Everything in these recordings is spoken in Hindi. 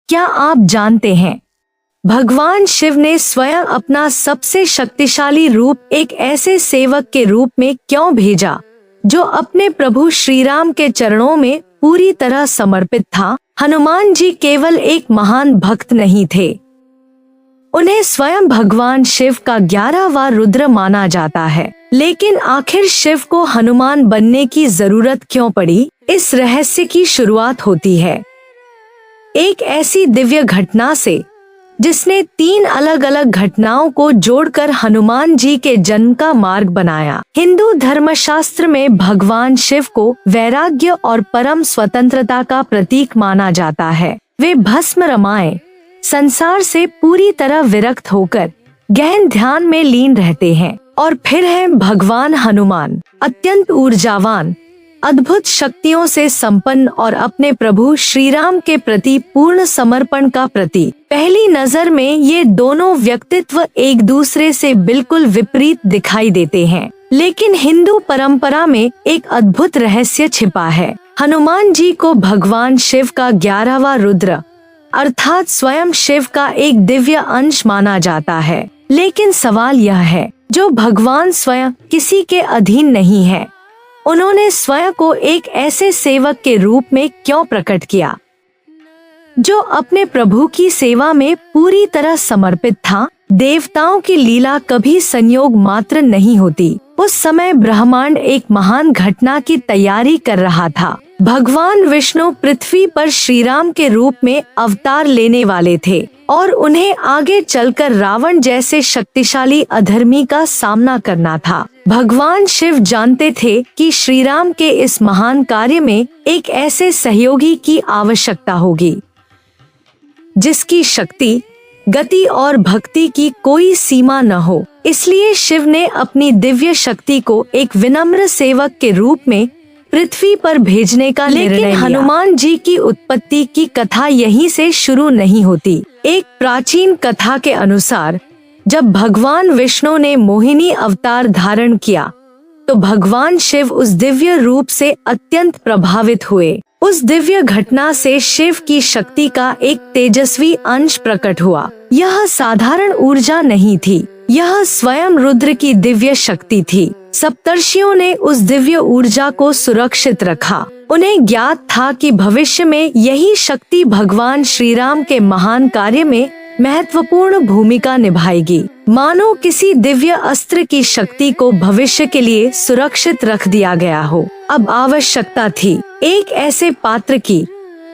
क्या आप जानते हैं भगवान शिव ने स्वयं अपना सबसे शक्तिशाली रूप एक ऐसे सेवक के रूप में क्यों भेजा जो अपने प्रभु श्री राम के चरणों में पूरी तरह समर्पित था? हनुमान जी केवल एक महान भक्त नहीं थे, उन्हें स्वयं भगवान शिव का 11वां रुद्र माना जाता है। लेकिन आखिर शिव को हनुमान बनने की जरूरत क्यों पड़ी? इस रहस्य की शुरुआत होती है एक ऐसी दिव्य घटना से जिसने 3 अलग अलग घटनाओं को जोड़कर हनुमान जी के जन्म का मार्ग बनाया। हिंदू धर्मशास्त्र में भगवान शिव को वैराग्य और परम स्वतंत्रता का प्रतीक माना जाता है। वे भस्म रमाए संसार से पूरी तरह विरक्त होकर गहन ध्यान में लीन रहते हैं। और फिर है भगवान हनुमान, अत्यंत ऊर्जावान, अद्भुत शक्तियों से संपन्न और अपने प्रभु श्री राम के प्रति पूर्ण समर्पण का प्रतीक। पहली नजर में ये दोनों व्यक्तित्व एक दूसरे से बिल्कुल विपरीत दिखाई देते हैं, लेकिन हिंदू परंपरा में एक अद्भुत रहस्य छिपा है। हनुमान जी को भगवान शिव का 11वां रुद्र अर्थात स्वयं शिव का एक दिव्य अंश माना जाता है। लेकिन सवाल यह है, जो भगवान स्वयं किसी के अधीन नहीं है, उन्होंने स्वयं को एक ऐसे सेवक के रूप में क्यों प्रकट किया जो अपने प्रभु की सेवा में पूरी तरह समर्पित था? देवताओं की लीला कभी संयोग मात्र नहीं होती। उस समय ब्रह्मांड एक महान घटना की तैयारी कर रहा था। भगवान विष्णु पृथ्वी पर श्री राम के रूप में अवतार लेने वाले थे और उन्हें आगे चलकर रावण जैसे शक्तिशाली अधर्मी का सामना करना था। भगवान शिव जानते थे कि श्री राम के इस महान कार्य में एक ऐसे सहयोगी की आवश्यकता होगी जिसकी शक्ति, गति और भक्ति की कोई सीमा न हो। इसलिए शिव ने अपनी दिव्य शक्ति को एक विनम्र सेवक के रूप में पृथ्वी पर भेजने का निर्णय लिया। हनुमान जी की उत्पत्ति की कथा यहीं से शुरू नहीं होती। एक प्राचीन कथा के अनुसार जब भगवान विष्णु ने मोहिनी अवतार धारण किया तो भगवान शिव उस दिव्य रूप से अत्यंत प्रभावित हुए। उस दिव्य घटना से शिव की शक्ति का एक तेजस्वी अंश प्रकट हुआ। यह साधारण ऊर्जा नहीं थी, यह स्वयं रुद्र की दिव्य शक्ति थी। सप्तर्षियों ने उस दिव्य ऊर्जा को सुरक्षित रखा। उन्हें ज्ञात था कि भविष्य में यही शक्ति भगवान श्री राम के महान कार्य में महत्वपूर्ण भूमिका निभाएगी। मानो किसी दिव्य अस्त्र की शक्ति को भविष्य के लिए सुरक्षित रख दिया गया हो। अब आवश्यकता थी एक ऐसे पात्र की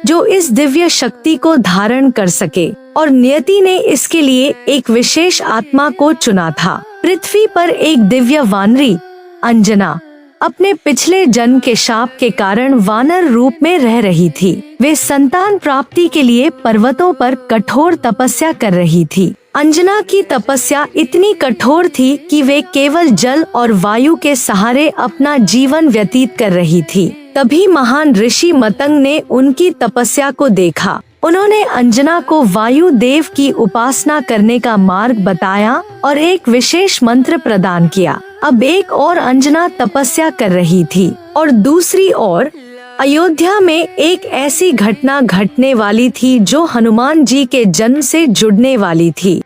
जो इस दिव्य शक्ति को धारण कर सके, और नियति ने इसके लिए एक विशेष आत्मा को चुना था। पृथ्वी पर एक दिव्य वानरी अंजना अपने पिछले जन्म के शाप के कारण वानर रूप में रह रही थी। वे संतान प्राप्ति के लिए पर्वतों पर कठोर तपस्या कर रही थी। अंजना की तपस्या इतनी कठोर थी कि वे केवल जल और वायु के सहारे अपना जीवन व्यतीत कर रही थी। तभी महान ऋषि मतंग ने उनकी तपस्या को देखा। उन्होंने अंजना को वायु देव की उपासना करने का मार्ग बताया और एक विशेष मंत्र प्रदान किया। अब एक और अंजना तपस्या कर रही थी और दूसरी ओर अयोध्या में एक ऐसी घटना घटने वाली थी जो हनुमान जी के जन्म से जुड़ने वाली थी।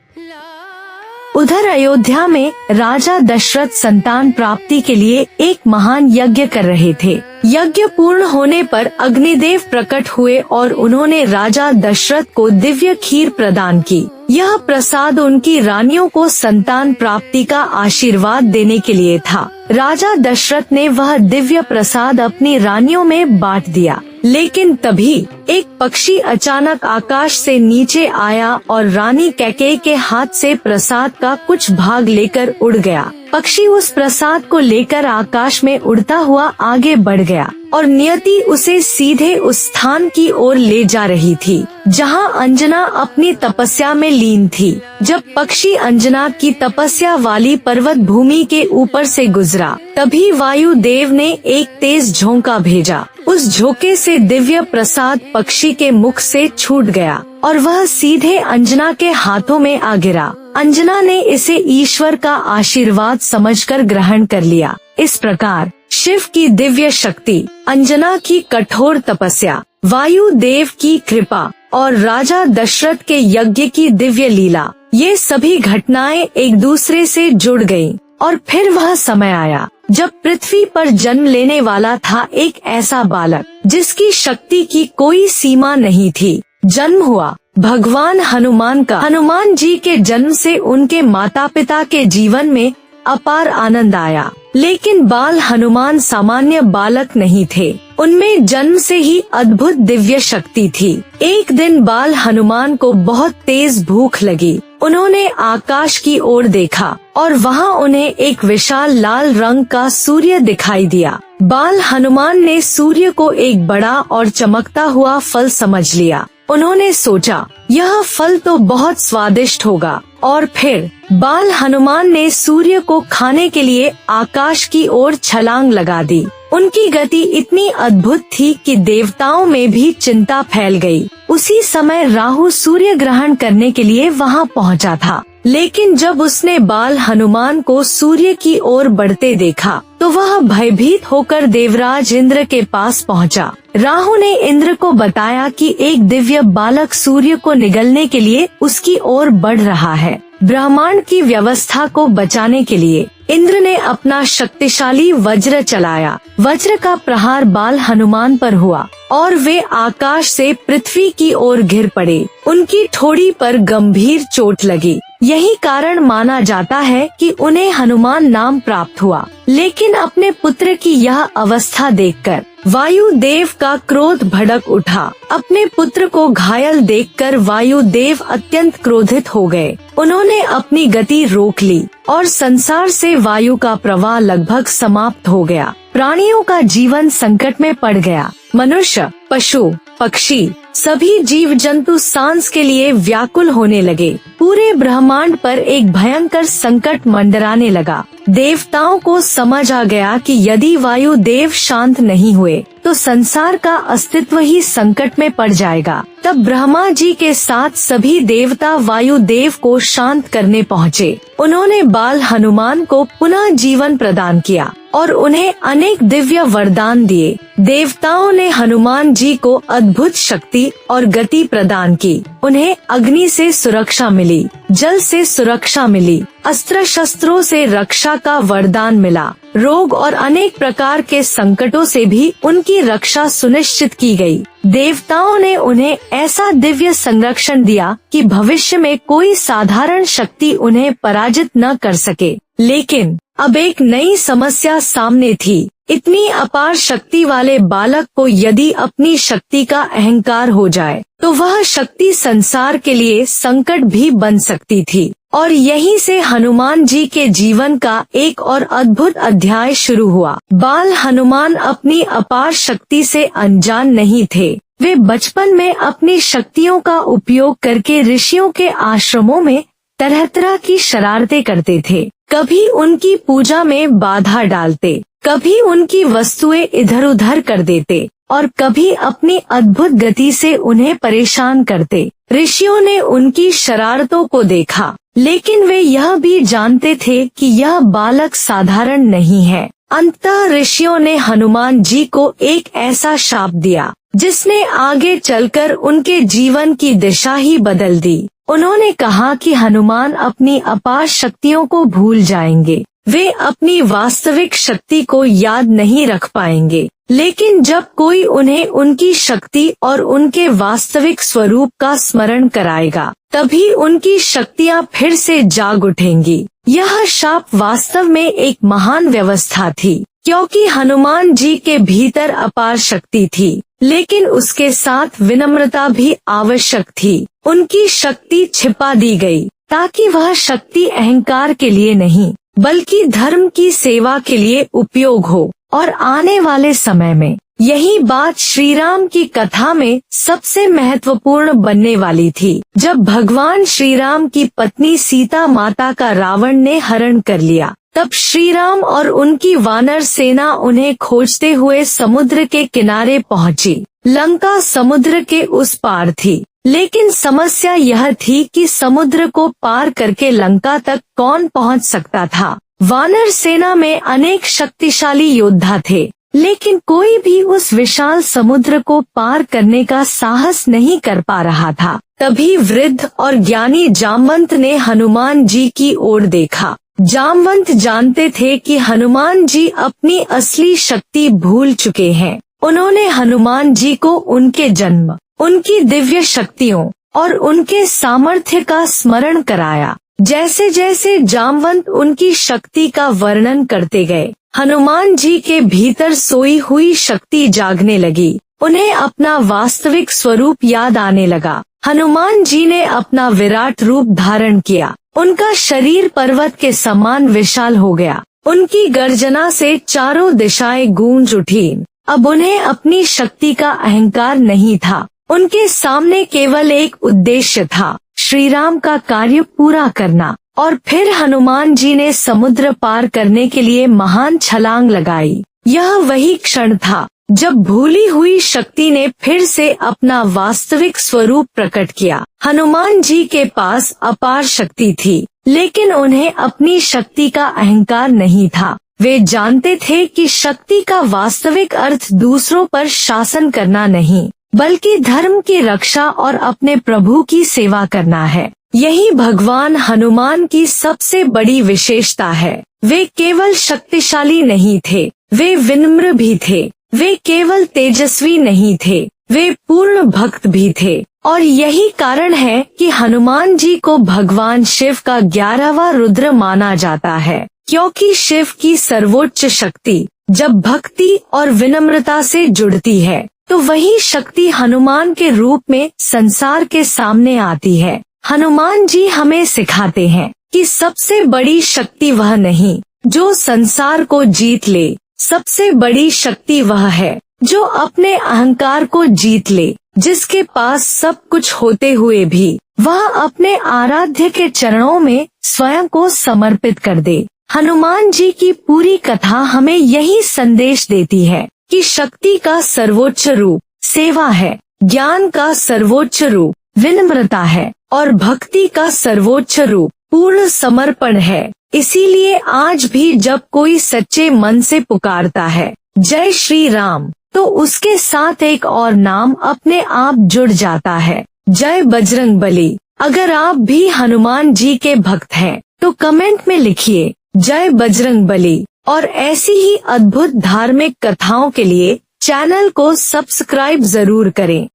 उधर अयोध्या में राजा दशरथ संतान प्राप्ति के लिए एक महान यज्ञ कर रहे थे। यज्ञ पूर्ण होने पर अग्निदेव प्रकट हुए और उन्होंने राजा दशरथ को दिव्य खीर प्रदान की। यह प्रसाद उनकी रानियों को संतान प्राप्ति का आशीर्वाद देने के लिए था। राजा दशरथ ने वह दिव्य प्रसाद अपनी रानियों में बांट दिया, लेकिन तभी एक पक्षी अचानक आकाश से नीचे आया और रानी कैकेयी के हाथ से प्रसाद का कुछ भाग लेकर उड़ गया। पक्षी उस प्रसाद को लेकर आकाश में उड़ता हुआ आगे बढ़ गया और नियति उसे सीधे उस स्थान की ओर ले जा रही थी जहां अंजना अपनी तपस्या में लीन थी। जब पक्षी अंजना की तपस्या वाली पर्वत भूमि के ऊपर से गुजरा, तभी वायु देव ने एक तेज झोंका भेजा। उस झोंके से दिव्य प्रसाद पक्षी के मुख से छूट गया और वह सीधे अंजना के हाथों में आ गिरा। अंजना ने इसे ईश्वर का आशीर्वाद समझकर ग्रहण कर लिया। इस प्रकार शिव की दिव्य शक्ति, अंजना की कठोर तपस्या, वायु देव की कृपा और राजा दशरथ के यज्ञ की दिव्य लीला, ये सभी घटनाएं एक दूसरे से जुड़ गईं। और फिर वह समय आया जब पृथ्वी पर जन्म लेने वाला था एक ऐसा बालक जिसकी शक्ति की कोई सीमा नहीं थी। जन्म हुआ भगवान हनुमान का। हनुमान जी के जन्म से उनके माता पिता के जीवन में अपार आनंद आया, लेकिन बाल हनुमान सामान्य बालक नहीं थे। उनमें जन्म से ही अद्भुत दिव्य शक्ति थी। एक दिन बाल हनुमान को बहुत तेज भूख लगी। उन्होंने आकाश की ओर देखा और वहाँ उन्हें एक विशाल लाल रंग का सूर्य दिखाई दिया। बाल हनुमान ने सूर्य को एक बड़ा और चमकता हुआ फल समझ लिया। उन्होंने सोचा यह फल तो बहुत स्वादिष्ट होगा, और फिर बाल हनुमान ने सूर्य को खाने के लिए आकाश की ओर छलांग लगा दी। उनकी गति इतनी अद्भुत थी कि देवताओं में भी चिंता फैल गई। उसी समय राहु सूर्य ग्रहण करने के लिए वहां पहुंचा था, लेकिन जब उसने बाल हनुमान को सूर्य की ओर बढ़ते देखा तो वह भयभीत होकर देवराज इंद्र के पास पहुंचा। राहु ने इंद्र को बताया कि एक दिव्य बालक सूर्य को निगलने के लिए उसकी ओर बढ़ रहा है। ब्रह्मांड की व्यवस्था को बचाने के लिए इंद्र ने अपना शक्तिशाली वज्र चलाया। वज्र का प्रहार बाल हनुमान पर हुआ और वे आकाश से पृथ्वी की ओर गिर पड़े। उनकी ठोड़ी पर गंभीर चोट लगी। यही कारण माना जाता है कि उन्हें हनुमान नाम प्राप्त हुआ। लेकिन अपने पुत्र की यह अवस्था देखकर वायुदेव का क्रोध भड़क उठा। अपने पुत्र को घायल देखकर वायुदेव अत्यंत क्रोधित हो गए। उन्होंने अपनी गति रोक ली और संसार से वायु का प्रवाह लगभग समाप्त हो गया। प्राणियों का जीवन संकट में पड़ गया। मनुष्य, पशु, पक्षी, सभी जीव जंतु सांस के लिए व्याकुल होने लगे। पूरे ब्रह्मांड पर एक भयंकर संकट मंडराने लगा। देवताओं को समझ आ गया कि यदि वायुदेव शांत नहीं हुए तो संसार का अस्तित्व ही संकट में पड़ जाएगा। तब ब्रह्मा जी के साथ सभी देवता वायुदेव को शांत करने पहुँचे। उन्होंने बाल हनुमान को पुनः जीवन प्रदान किया और उन्हें अनेक दिव्य वरदान दिए। देवताओं ने हनुमान जी को अद्भुत शक्ति और गति प्रदान की। उन्हें अग्नि से सुरक्षा मिली, जल से सुरक्षा मिली, अस्त्र शस्त्रों से रक्षा का वरदान मिला। रोग और अनेक प्रकार के संकटों से भी उनकी रक्षा सुनिश्चित की गई। देवताओं ने उन्हें ऐसा दिव्य संरक्षण दिया कि भविष्य में कोई साधारण शक्ति उन्हें पराजित न कर सके। लेकिन अब एक नई समस्या सामने थी। इतनी अपार शक्ति वाले बालक को यदि अपनी शक्ति का अहंकार हो जाए तो वह शक्ति संसार के लिए संकट भी बन सकती थी। और यहीं से हनुमान जी के जीवन का एक और अद्भुत अध्याय शुरू हुआ। बाल हनुमान अपनी अपार शक्ति से अनजान नहीं थे। वे बचपन में अपनी शक्तियों का उपयोग करके ऋषियों के आश्रमों में तरह तरह की शरारतें करते थे। कभी उनकी पूजा में बाधा डालते, कभी उनकी वस्तुएं इधर उधर कर देते और कभी अपनी अद्भुत गति से उन्हें परेशान करते। ऋषियों ने उनकी शरारतों को देखा, लेकिन वे यह भी जानते थे कि यह बालक साधारण नहीं है। अंततः ऋषियों ने हनुमान जी को एक ऐसा शाप दिया जिसने आगे चलकर उनके जीवन की दिशा ही बदल दी। उन्होंने कहा कि हनुमान अपनी अपार शक्तियों को भूल जाएंगे। वे अपनी वास्तविक शक्ति को याद नहीं रख पाएंगे, लेकिन जब कोई उन्हें उनकी शक्ति और उनके वास्तविक स्वरूप का स्मरण कराएगा तभी उनकी शक्तियाँ फिर से जाग उठेंगी। यह शाप वास्तव में एक महान व्यवस्था थी, क्योंकि हनुमान जी के भीतर अपार शक्ति थी, लेकिन उसके साथ विनम्रता भी आवश्यक थी। उनकी शक्ति छिपा दी गई ताकि वह शक्ति अहंकार के लिए नहीं बल्कि धर्म की सेवा के लिए उपयोग हो। और आने वाले समय में यही बात श्री राम की कथा में सबसे महत्वपूर्ण बनने वाली थी। जब भगवान श्री राम की पत्नी सीता माता का रावण ने हरण कर लिया, तब श्री राम और उनकी वानर सेना उन्हें खोजते हुए समुद्र के किनारे पहुंची। लंका समुद्र के उस पार थी, लेकिन समस्या यह थी कि समुद्र को पार करके लंका तक कौन पहुंच सकता था। वानर सेना में अनेक शक्तिशाली योद्धा थे, लेकिन कोई भी उस विशाल समुद्र को पार करने का साहस नहीं कर पा रहा था। तभी वृद्ध और ज्ञानी जामवंत ने हनुमान जी की ओर देखा। जामवंत जानते थे कि हनुमान जी अपनी असली शक्ति भूल चुके हैं। उन्होंने हनुमान जी को उनके जन्म, उनकी दिव्य शक्तियों और उनके सामर्थ्य का स्मरण कराया। जैसे जैसे जामवंत उनकी शक्ति का वर्णन करते गए, हनुमान जी के भीतर सोई हुई शक्ति जागने लगी। उन्हें अपना वास्तविक स्वरूप याद आने लगा। हनुमान जी ने अपना विराट रूप धारण किया। उनका शरीर पर्वत के समान विशाल हो गया। उनकी गर्जना से चारों दिशाएं गूंज उठी। अब उन्हें अपनी शक्ति का अहंकार नहीं था। उनके सामने केवल एक उद्देश्य था, श्री राम का कार्य पूरा करना। और फिर हनुमान जी ने समुद्र पार करने के लिए महान छलांग लगाई। यह वही क्षण था जब भूली हुई शक्ति ने फिर से अपना वास्तविक स्वरूप प्रकट किया। हनुमान जी के पास अपार शक्ति थी, लेकिन उन्हें अपनी शक्ति का अहंकार नहीं था। वे जानते थे कि शक्ति का वास्तविक अर्थ दूसरों पर शासन करना नहीं, बल्कि धर्म की रक्षा और अपने प्रभु की सेवा करना है। यही भगवान हनुमान की सबसे बड़ी विशेषता है। वे केवल शक्तिशाली नहीं थे, वे विनम्र भी थे। वे केवल तेजस्वी नहीं थे, वे पूर्ण भक्त भी थे। और यही कारण है कि हनुमान जी को भगवान शिव का 11वां रुद्र माना जाता है, क्योंकि शिव की सर्वोच्च शक्ति जब भक्ति और विनम्रता से जुड़ती है, तो वही शक्ति हनुमान के रूप में संसार के सामने आती है। हनुमान जी हमें सिखाते हैं कि सबसे बड़ी शक्ति वह नहीं जो संसार को जीत ले, सबसे बड़ी शक्ति वह है जो अपने अहंकार को जीत ले, जिसके पास सब कुछ होते हुए भी वह अपने आराध्य के चरणों में स्वयं को समर्पित कर दे। हनुमान जी की पूरी कथा हमें यही संदेश देती है कि शक्ति का सर्वोच्च रूप सेवा है, ज्ञान का सर्वोच्च रूप विनम्रता है और भक्ति का सर्वोच्च रूप पूर्ण समर्पण है। इसीलिए आज भी जब कोई सच्चे मन से पुकारता है जय श्री राम, तो उसके साथ एक और नाम अपने आप जुड़ जाता है, जय बजरंगबली। अगर आप भी हनुमान जी के भक्त हैं, तो कमेंट में लिखिए जय बजरंगबली। और ऐसी ही अद्भुत धार्मिक कथाओं के लिए चैनल को सब्सक्राइब जरूर करें।